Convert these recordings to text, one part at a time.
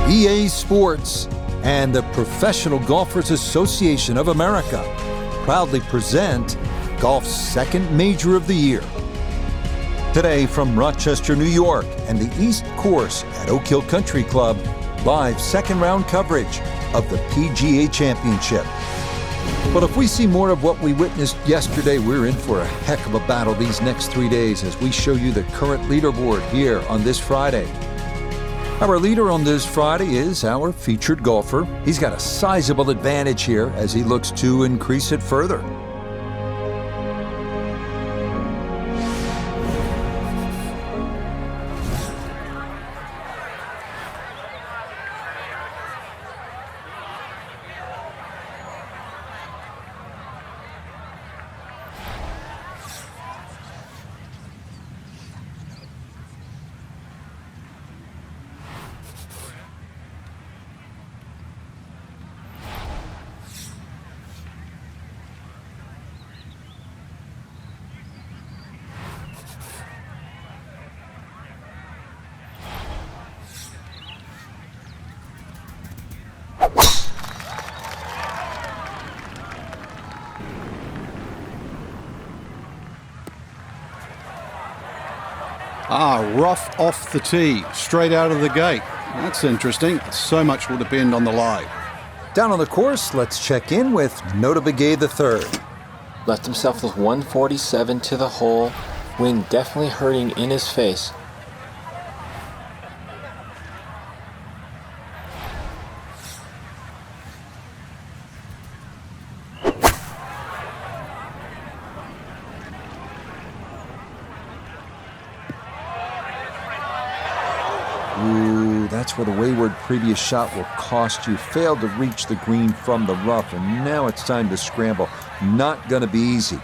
EA Sports and the Professional Golfers Association of America proudly present golf's second major of the year. Today from Rochester, New York and the East Course at Oak Hill Country Club, live second round coverage of the PGA Championship. But if we see more of what we witnessed yesterday, we're in for a heck of a battle these next 3 days as we show you the current leaderboard here on this Friday. Our leader on this Friday is our featured golfer. He's got a sizable advantage here as he looks to increase it further. Rough off the tee, straight out of the gate. That's interesting. So much will depend on the lie. Down on the course, let's check in with Notabegay III. Left himself with 147 to the hole. Wind definitely hurting in his face. Ooh, that's where the wayward previous shot will cost you. Failed to reach the green from the rough, and now it's time to scramble. Not going to be easy.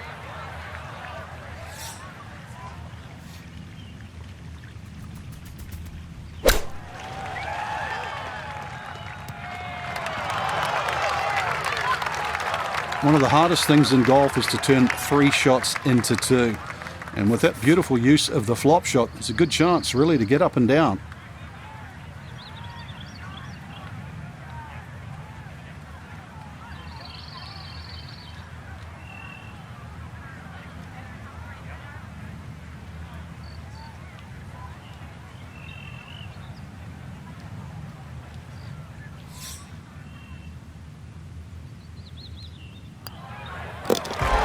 One of the hardest things in golf is to turn 3 shots into 2. And with that beautiful use of the flop shot, it's a good chance really to get up and down.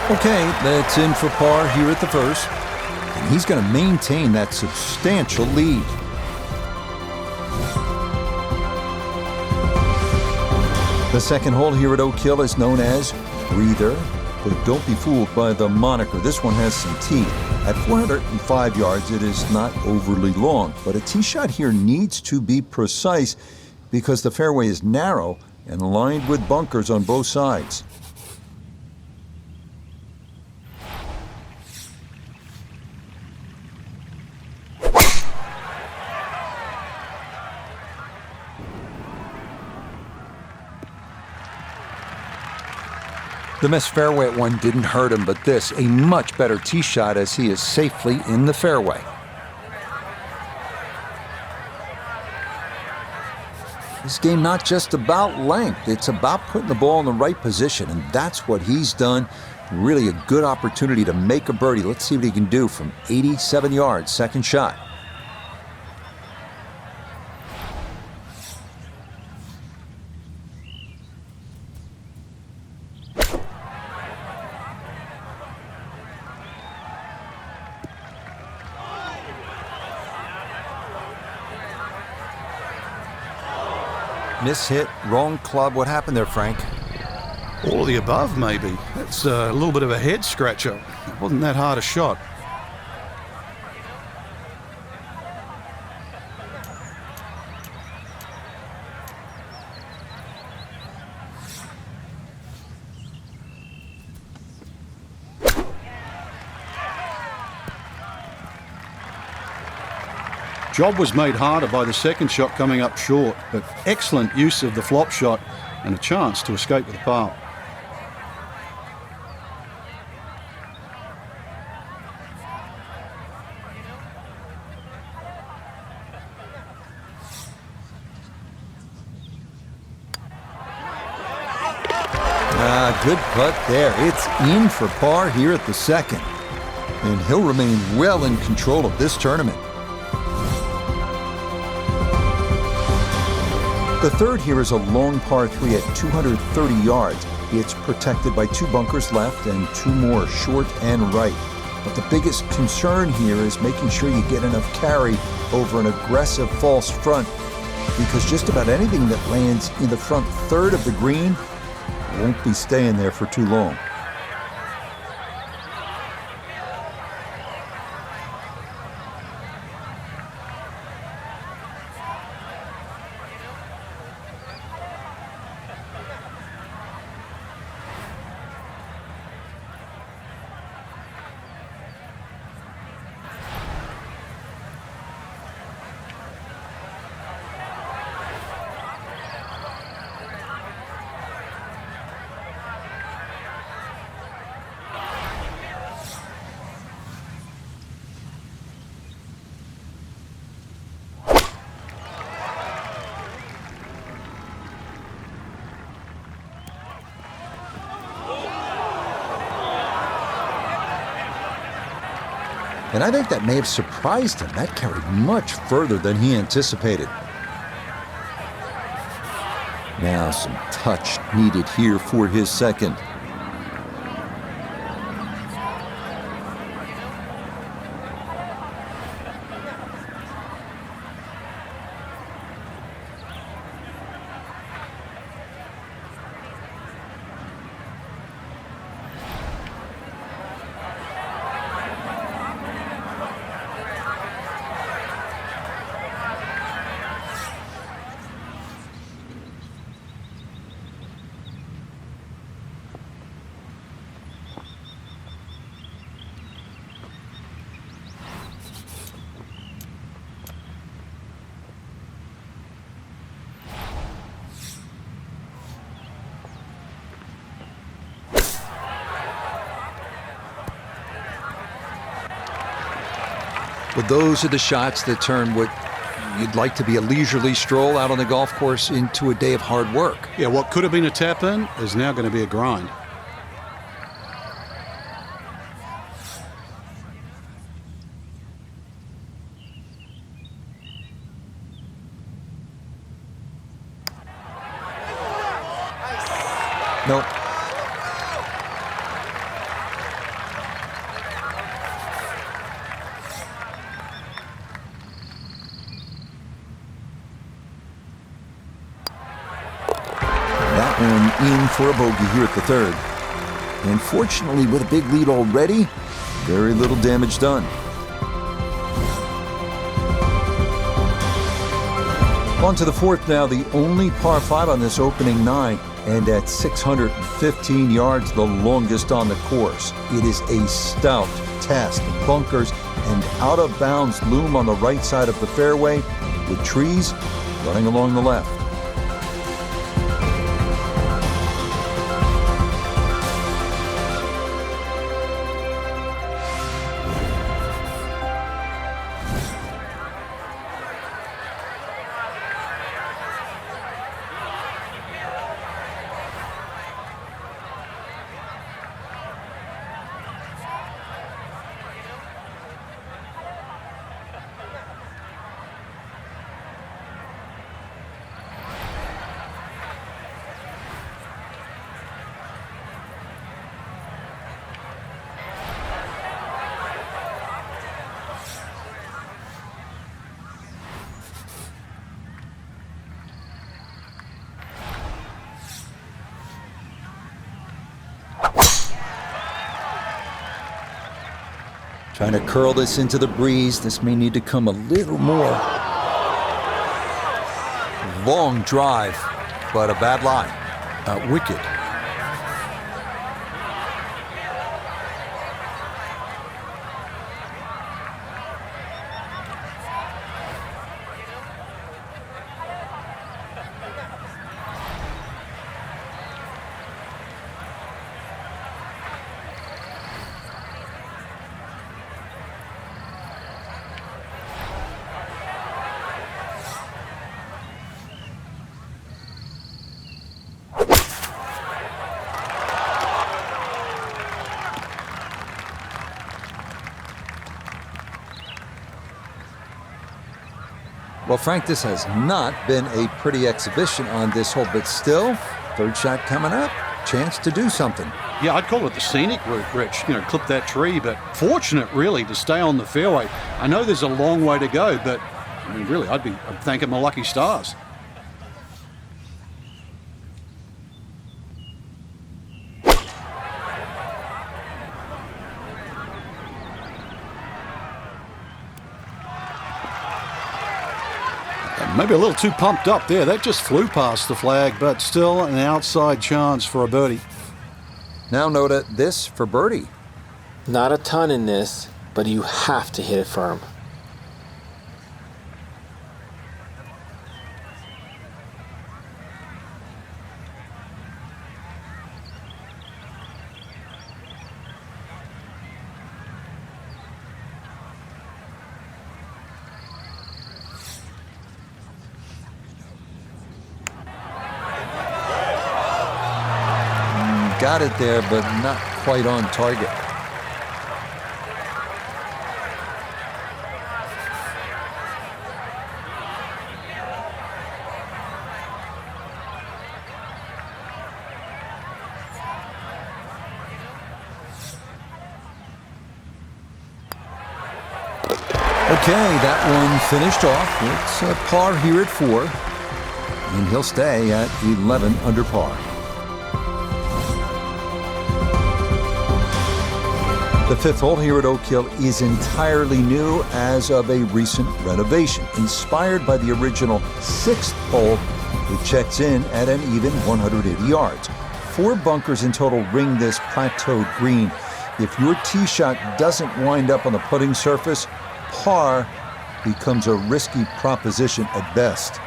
Okay, that's in for par here at the first, and he's going to maintain that substantial lead. The second hole here at Oak Hill is known as Breather, but don't be fooled by the moniker. This one has some teeth. At 405 yards, it is not overly long, but a tee shot here needs to be precise because the fairway is narrow and lined with bunkers on both sides. The missed fairway at one didn't hurt him, but this, a much better tee shot as he is safely in the fairway. This game not just about length, it's about putting the ball in the right position, and that's what he's done. Really a good opportunity to make a birdie. Let's see what he can do from 87 yards, second shot. Mishit, wrong club. What happened there, Frank? All of the above, maybe. That's a little bit of a head scratcher. It wasn't that hard a shot. Job was made harder by the second shot coming up short, but excellent use of the flop shot and a chance to escape with a par. good putt there. It's in for par here at the second. And he'll remain well in control of this tournament. The third here is a long par 3 at 230 yards. It's protected by 2 bunkers left and 2 more short and right. But the biggest concern here is making sure you get enough carry over an aggressive false front, because just about anything that lands in the front third of the green won't be staying there for too long. And I think that may have surprised him. That carried much further than he anticipated. Now some touch needed here for his second. But those are the shots that turn what you'd like to be a leisurely stroll out on the golf course into a day of hard work. Yeah, what could have been a tap-in is now going to be a grind. Nope. That one in for a bogey here at the third. And fortunately, with a big lead already, very little damage done. On to the fourth now, the only par 5 on this opening 9, and at 615 yards, the longest on the course. It is a stout task. Bunkers and out of bounds loom on the right side of the fairway, with trees running along the left. Trying to curl this into the breeze. This may need to come a little more. Long drive, but a bad lie. Wicked. Well, Frank, this has not been a pretty exhibition on this hole, but still, third shot coming up, chance to do something. Yeah, I'd call it the scenic route, Rich. Clip that tree, but fortunate, really, to stay on the fairway. I know there's a long way to go, but, I mean, really, I'd thanking my lucky stars. Maybe a little too pumped up there. That just flew past the flag, but still an outside chance for a birdie. Now note this for birdie. Not a ton in this, but you have to hit it firm. Got it there, but not quite on target. Okay, that one finished off. It's a par here at 4, and he'll stay at 11 under par. The fifth hole here at Oak Hill is entirely new as of a recent renovation. Inspired by the original sixth hole, it checks in at an even 180 yards. 4 bunkers in total ring this plateaued green. If your tee shot doesn't wind up on the putting surface, par becomes a risky proposition at best.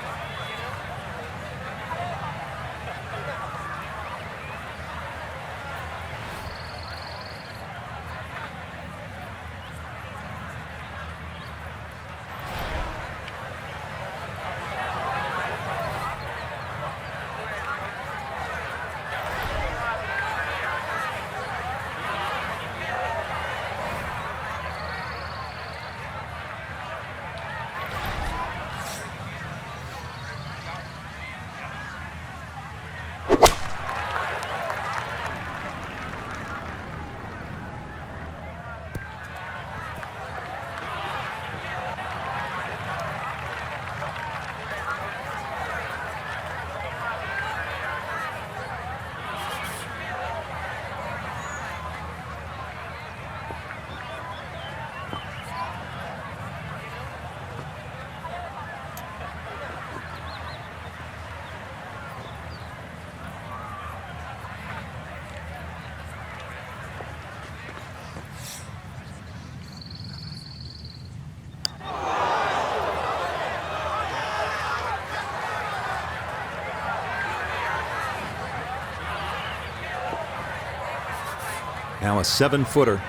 Now a 7-footer.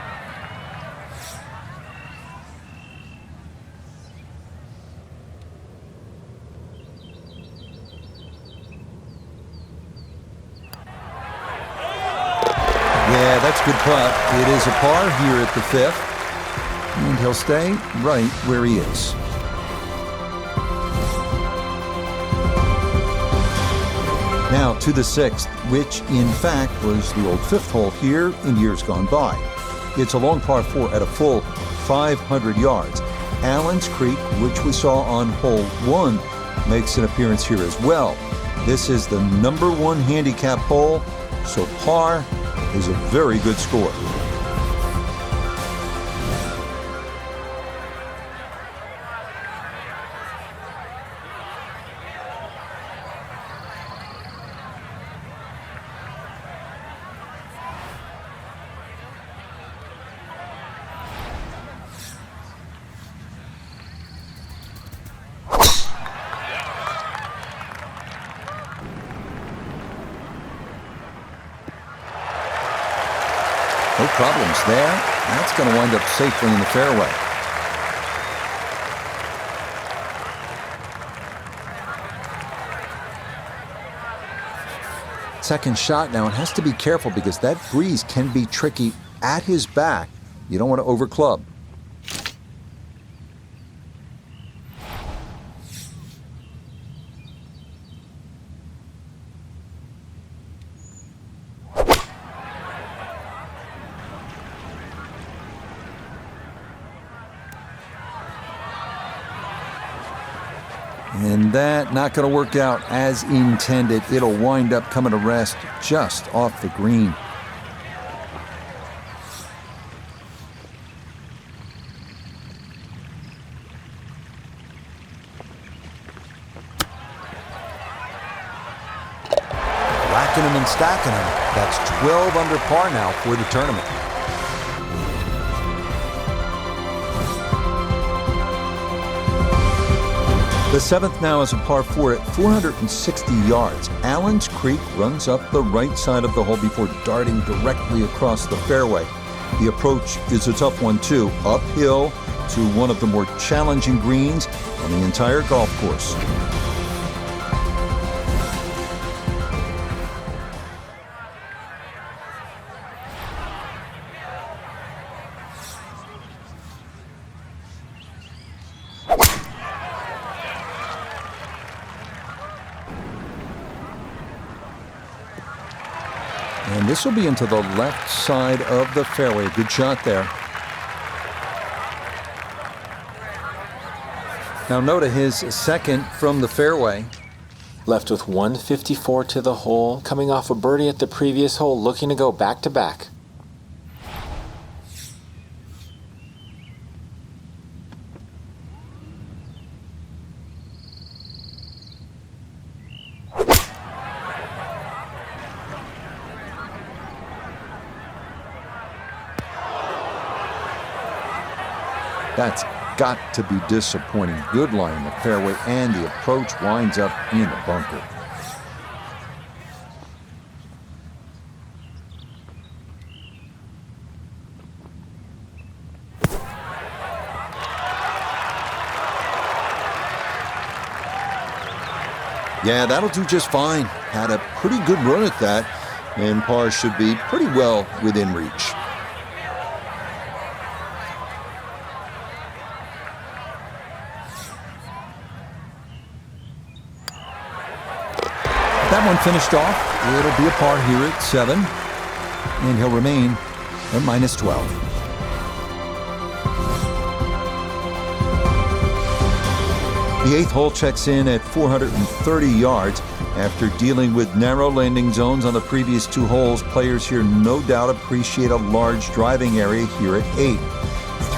Yeah, that's a good putt. It is a par here at the 5th, and he'll stay right where he is. Now to the 6th, which in fact was the old 5th hole here in years gone by. It's a long par 4 at a full 500 yards. Allen's Creek, which we saw on hole 1, makes an appearance here as well. This is the number 1 handicap hole, so par is a very good score. No problems there. That's going to wind up safely in the fairway. Second shot now, and has to be careful because that breeze can be tricky at his back. You don't want to overclub. And that not going to work out as intended. It'll wind up coming to rest just off the green. Racking them and stacking them. That's 12 under par now for the tournament. The seventh now is a par 4 at 460 yards. Allen's Creek runs up the right side of the hole before darting directly across the fairway. The approach is a tough one too, uphill to one of the more challenging greens on the entire golf course. And this will be into the left side of the fairway. Good shot there. Now note his second from the fairway. Left with 154 to the hole, coming off a birdie at the previous hole, looking to go back to back. That's got to be disappointing. Good lie in the fairway, and the approach winds up in the bunker. Yeah, that'll do just fine. Had a pretty good run at that, and par should be pretty well within reach. That one finished off. It'll be a par here at 7, and he'll remain at minus 12. The 8th hole checks in at 430 yards. After dealing with narrow landing zones on the previous 2 holes, players here no doubt appreciate a large driving area here at 8.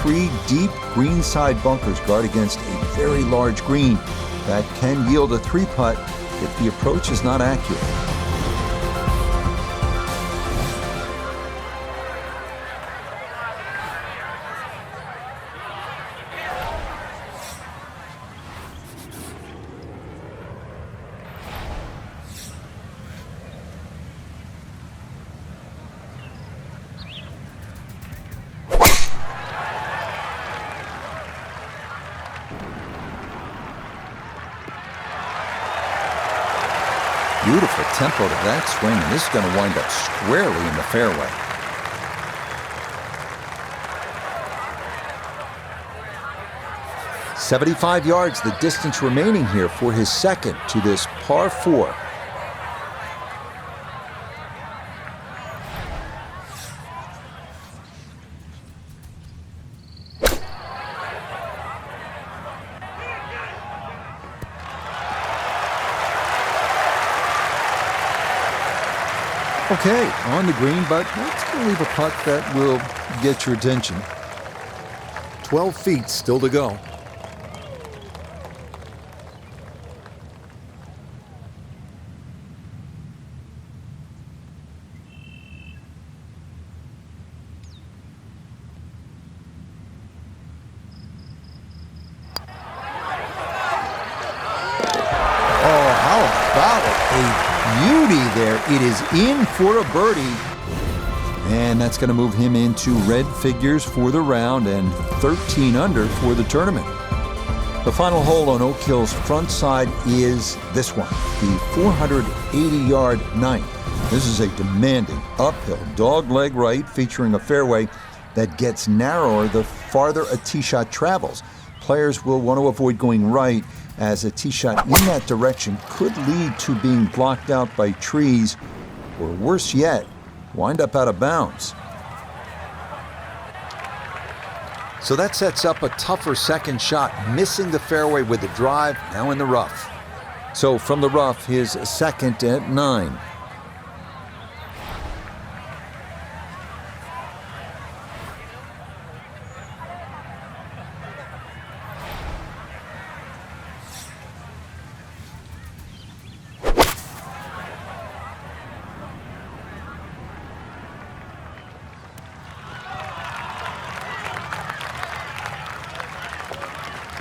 3 deep greenside bunkers guard against a very large green that can yield a 3-putt if the approach is not accurate. Beautiful tempo to that swing, and this is going to wind up squarely in the fairway. "75 yards, the distance remaining here for his second to this par 4. Okay, on the green, but that's going to leave a putt that will get your attention. 12 feet still to go. Oh, how about it? A beauty there. It is in for a birdie. And that's going to move him into red figures for the round and 13 under for the tournament. The final hole on Oak Hill's front side is this one, the 480-yard 9th. This is a demanding uphill dogleg right featuring a fairway that gets narrower the farther a tee shot travels. Players will want to avoid going right, as a tee shot in that direction could lead to being blocked out by trees, or worse yet, wind up out of bounds. So that sets up a tougher second shot, missing the fairway with the drive, now in the rough. So from the rough, his second at 9.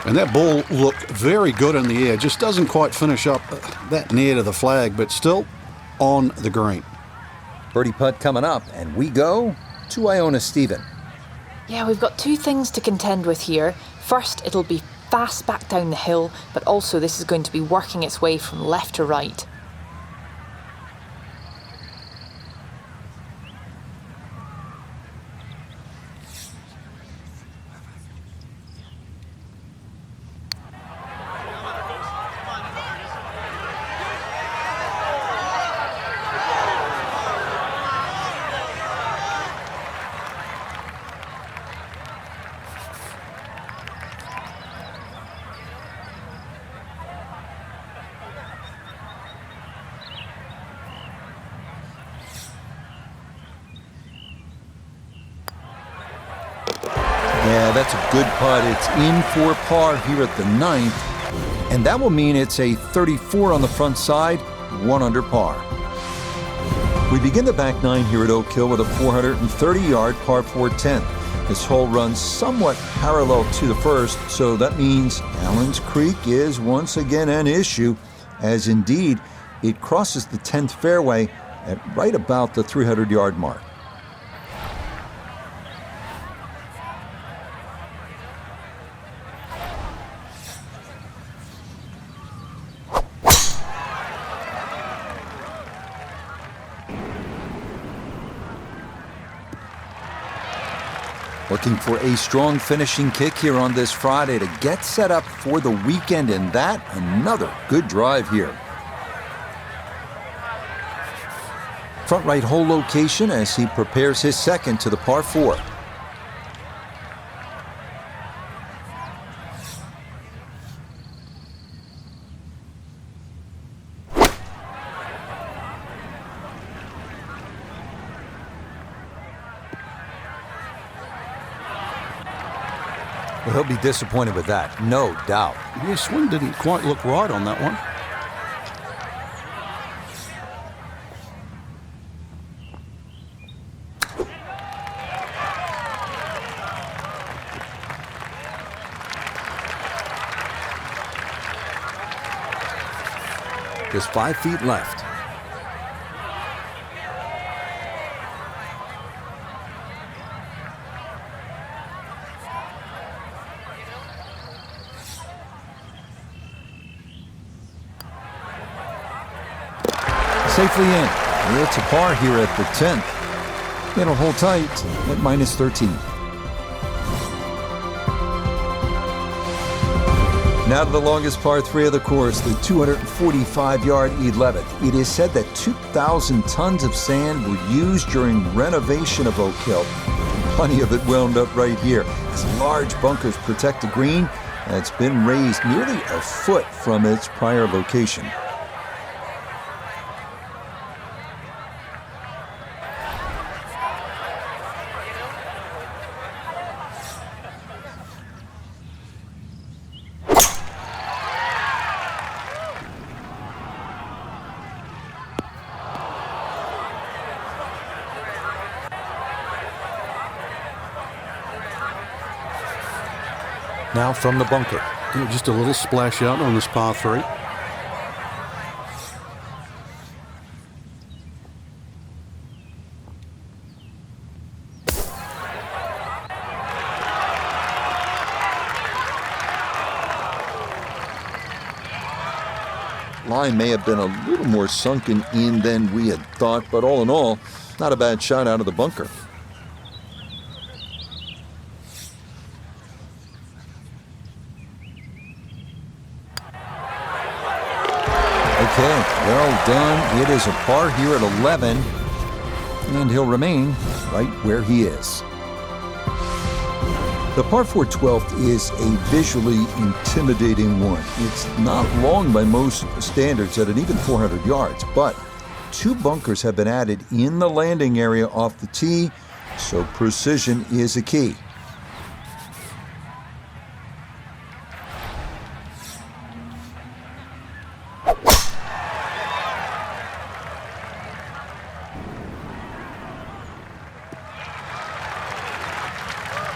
And that ball looked very good in the air. Just doesn't quite finish up that near to the flag, but still on the green. Birdie putt coming up, and we go to Iona Stephen. Yeah, we've got two things to contend with here. First, it'll be fast back down the hill, but also this is going to be working its way from left to right. Yeah, that's a good putt. It's in for par here at the 9th, and that will mean it's a 34 on the front side, 1 under par. We begin the back 9 here at Oak Hill with a 430-yard par 4 10th. This hole runs somewhat parallel to the first, so that means Allen's Creek is once again an issue, as indeed it crosses the 10th fairway at right about the 300-yard mark. Looking for a strong finishing kick here on this Friday to get set up for the weekend, and that another good drive here. Front right hole location as he prepares his second to the par 4. Well, he'll be disappointed with that, no doubt. Your swing didn't quite look right on that one. Just 5 feet left. Safely in. It's a par here at the 10th. It'll hold tight at minus 13. Now to the longest par 3 of the course, the 245-yard 11th. It is said that 2,000 tons of sand were used during renovation of Oak Hill. Plenty of it wound up right here, as large bunkers protect the green that's been raised nearly a foot from its prior location. Now from the bunker. Just a little splash out on this par 3. Line may have been a little more sunken in than we had thought, but all in all, not a bad shot out of the bunker. Okay, well done. It is a par here at 11, and he'll remain right where he is. The par 4 12th is a visually intimidating one. It's not long by most standards at an even 400 yards, but 2 bunkers have been added in the landing area off the tee, so precision is a key.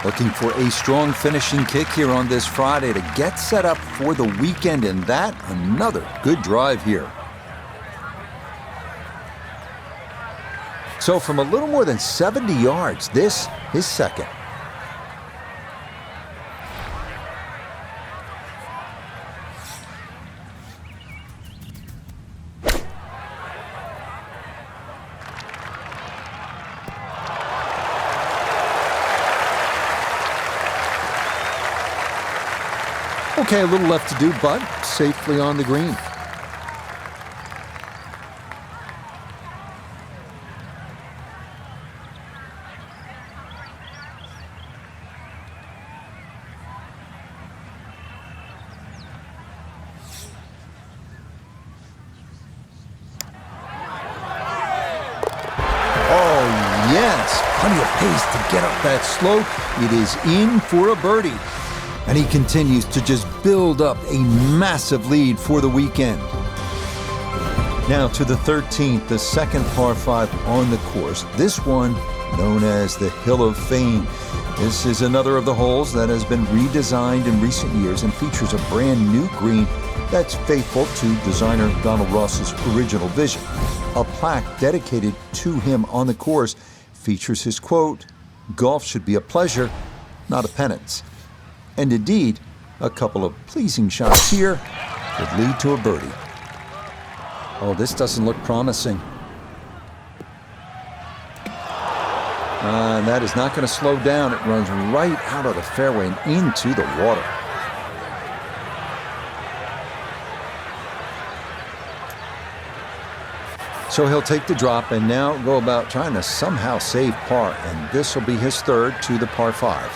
Looking for a strong finishing kick here on this Friday to get set up for the weekend, and that another good drive here. So from a little more than 70 yards, this is second. Okay, a little left to do, but safely on the green. Oh, yes, plenty of pace to get up that slope. It is in for a birdie. And he continues to just build up a massive lead for the weekend. Now to the 13th, the second par 5 on the course. This one known as the Hill of Fame. This is another of the holes that has been redesigned in recent years and features a brand new green that's faithful to designer Donald Ross's original vision. A plaque dedicated to him on the course features his quote, "Golf should be a pleasure, not a penance." And indeed, a couple of pleasing shots here would lead to a birdie. Oh, this doesn't look promising. And that is not going to slow down. It runs right out of the fairway and into the water. So he'll take the drop and now go about trying to somehow save par. And this will be his third to the par 5.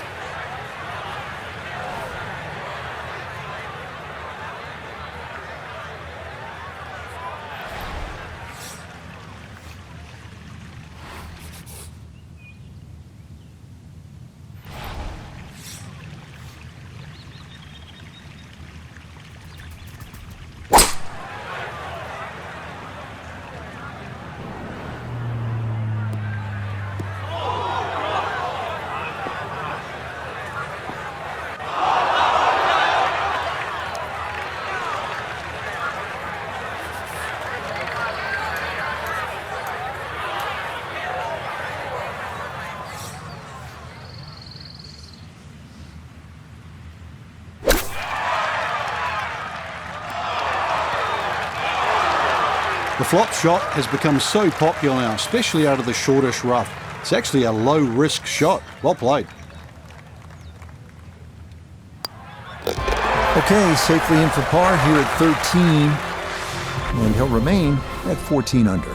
The flop shot has become so popular now, especially out of the shortish rough. It's actually a low-risk shot. Well played. Okay, safely in for par here at 13, and he'll remain at 14 under.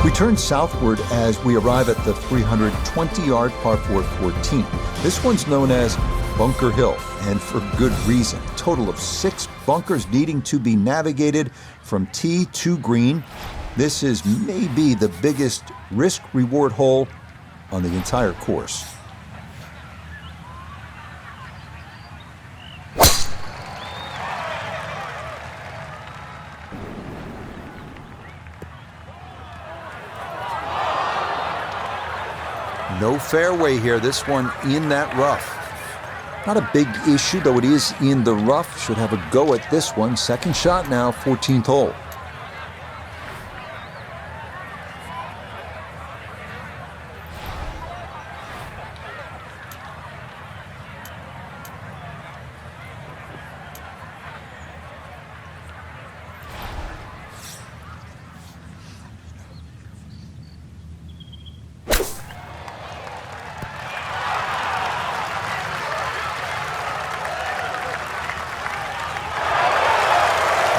We turn southward as we arrive at the 320-yard par 4 14. This one's known as Bunker Hill, and for good reason. A total of 6 bunkers needing to be navigated from tee to green. This is maybe the biggest risk-reward hole on the entire course. No fairway here, this one in that rough. Not a big issue, though it is in the rough. Should have a go at this one. Second shot now, 14th hole.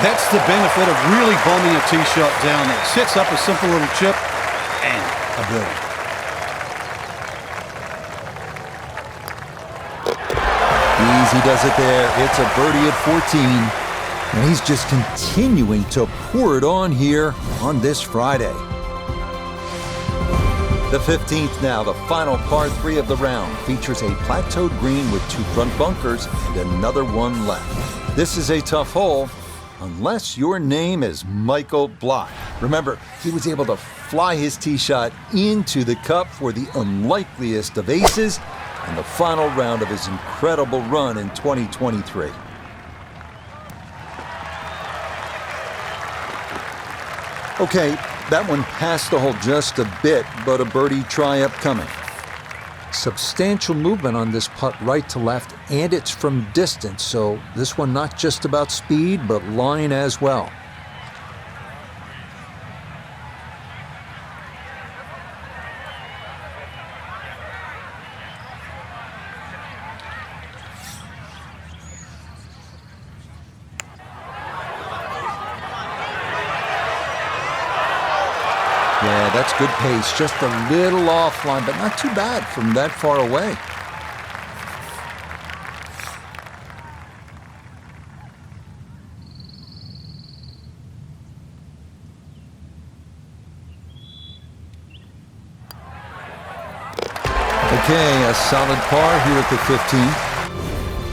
That's the benefit of really bombing a tee shot down there. Sets up a simple little chip and a birdie. as he does it there. It's a birdie at 14. And he's just continuing to pour it on here on this Friday. The 15th now, the final par 3 of the round, features a plateaued green with 2 front bunkers and another one left. This is a tough hole, unless your name is Michael Block. Remember, he was able to fly his tee shot into the cup for the unlikeliest of aces and the final round of his incredible run in 2023. Okay, that one passed the hole just a bit, but a birdie try upcoming. Substantial movement on this putt right to left, and it's from distance, so this one not just about speed, but line as well. Yeah, that's good pace. Just a little offline, but not too bad from that far away. Okay, a solid par here at the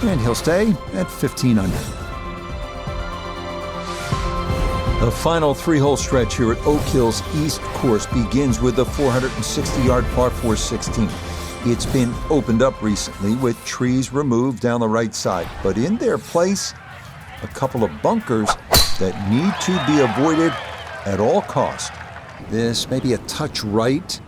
15. And he'll stay at 15 under. The final 3-hole stretch here at Oak Hill's East Course begins with the 460-yard par 4 16. It's been opened up recently with trees removed down the right side, but in their place, a couple of bunkers that need to be avoided at all cost. This may be a touch right.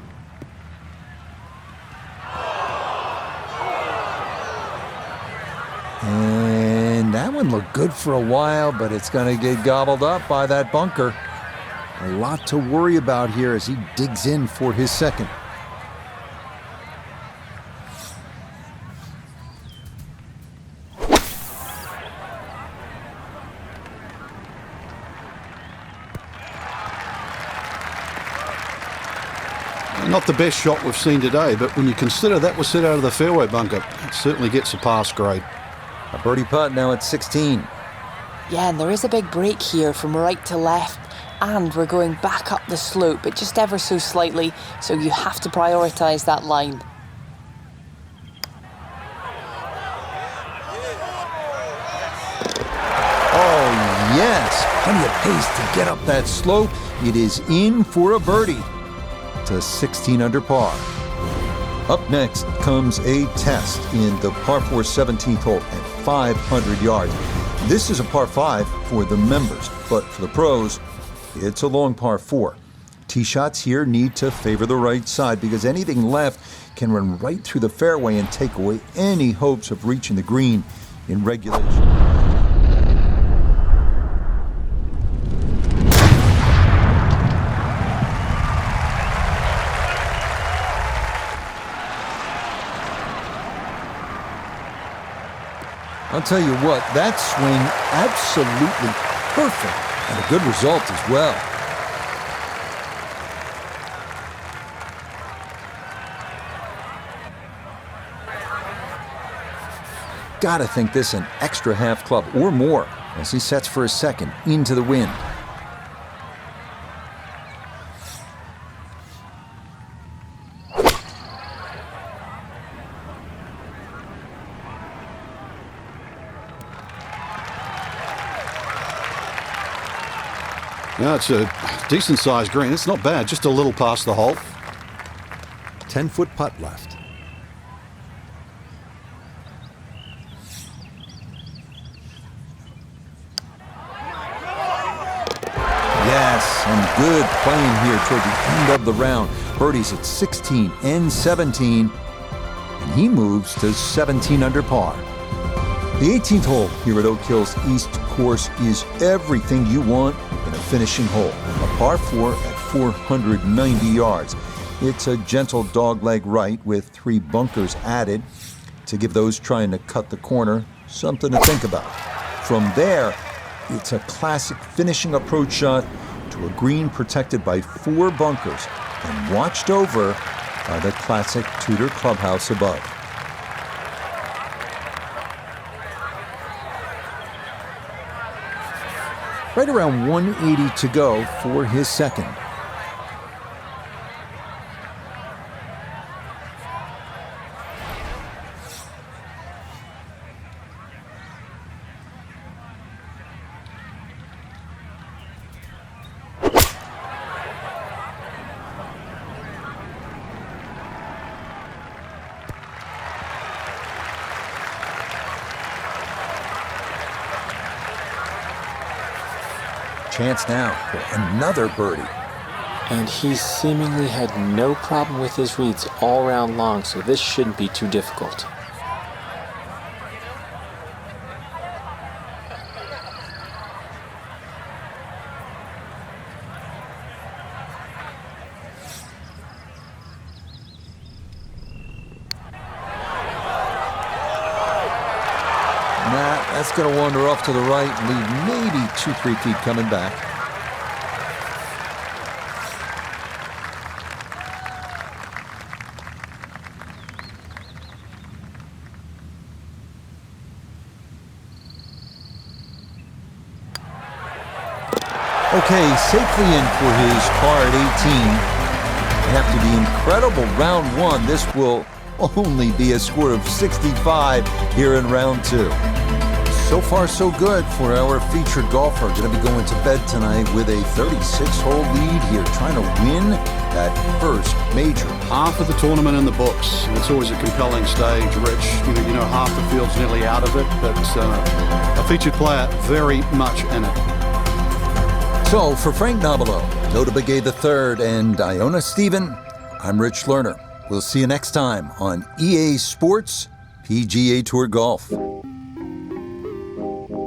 And that one looked good for a while, but it's going to get gobbled up by that bunker. A lot to worry about here as he digs in for his second. Not the best shot we've seen today, but when you consider that was set out of the fairway bunker, it certainly gets a pass grade. A birdie putt now at 16. Yeah, and there is a big break here from right to left, and we're going back up the slope, but just ever so slightly, so you have to prioritise that line. Oh, yes. Plenty of pace to get up that slope. It is in for a birdie to 16 under par. Up next comes a test in the par 4 17th hole at 500 yards. This is a par 5 for the members, but for the pros, it's a long par 4. Tee shots here need to favor the right side because anything left can run right through the fairway and take away any hopes of reaching the green in regulation. I'll tell you what, that swing absolutely perfect and a good result as well. Gotta think this an extra half club or more as he sets for his second into the wind. Yeah, it's a decent-sized green. It's not bad, just a little past the hole. 10-foot putt left. Yes, and good playing here toward the end of the round. Birdies at 16 and 17, and he moves to 17 under par. The 18th hole here at Oak Hill's East Course is everything you want in a finishing hole. A par 4 at 490 yards. It's a gentle dogleg right with 3 bunkers added to give those trying to cut the corner something to think about. From there, it's a classic finishing approach shot to a green protected by 4 bunkers and watched over by the classic Tudor clubhouse above. Right around 180 to go for his second. Chance now for another birdie. And he seemingly had no problem with his reads all round long, so this shouldn't be too difficult. That's going to wander off to the right and leave maybe 2-3 feet coming back. Okay, safely in for his par at 18. After the incredible round one, this will only be a score of 65 here in round two. So far, so good for our featured golfer. Going to be going to bed tonight with a 36-hole lead here, trying to win that first major. Half of the tournament in the books. It's always a compelling stage, Rich. You know, half the field's nearly out of it, but a featured player very much in it. So, for Frank Nobilo, Nota Begay III, and Iona Stephen, I'm Rich Lerner. We'll see you next time on EA Sports PGA Tour Golf.